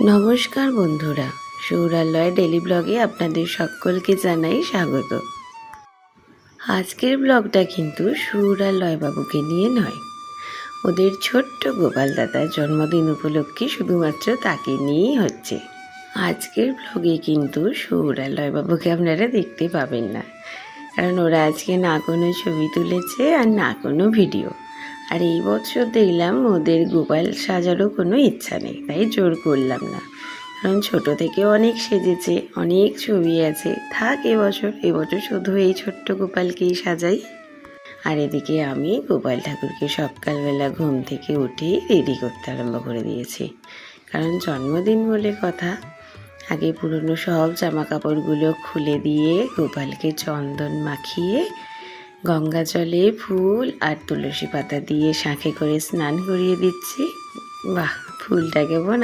নমস্কার বন্ধুরা, সৌরালয় ডেলি ব্লগে আপনাদের সকলকে জানাই স্বাগত। আজকের ব্লগটা কিন্তু সৌরালয় বাবুকে নিয়ে নয়, ওদের ছোট্ট গোপাল দাদার জন্মদিন উপলক্ষে শুধুমাত্র তাকে নিয়েই হচ্ছে। আজকের ব্লগে কিন্তু সৌরালয় বাবুকে আপনারা দেখতে পাবেন না, কারণ ওরা আজকে না কোনো ছবি তুলেছে আর না কোনো ভিডিও। আর এই বছর দেখলাম ওদের গোপাল সাজারও কোনো ইচ্ছা নেই, তাই জোর করলাম না, কারণ ছোটো থেকে অনেক সেজেছে, অনেক ছবি আছে, থাক এবছর শুধু এই ছোট্ট গোপালকেই সাজাই। আর এদিকে আমি গোপাল ঠাকুরকে সকালবেলা ঘুম থেকে উঠেই রেডি করতে আরম্ভ করে দিয়েছি, কারণ জন্মদিন বলে কথা। আগে পুরনো সব জামা কাপড়গুলো খুলে দিয়ে গোপালকে চন্দন মাখিয়ে গঙ্গা জলে ফুল আর তুলসী পাতা দিয়ে শাঁখে করে স্নান করিয়ে দিচ্ছি। বাহ, ফুলটা কেমন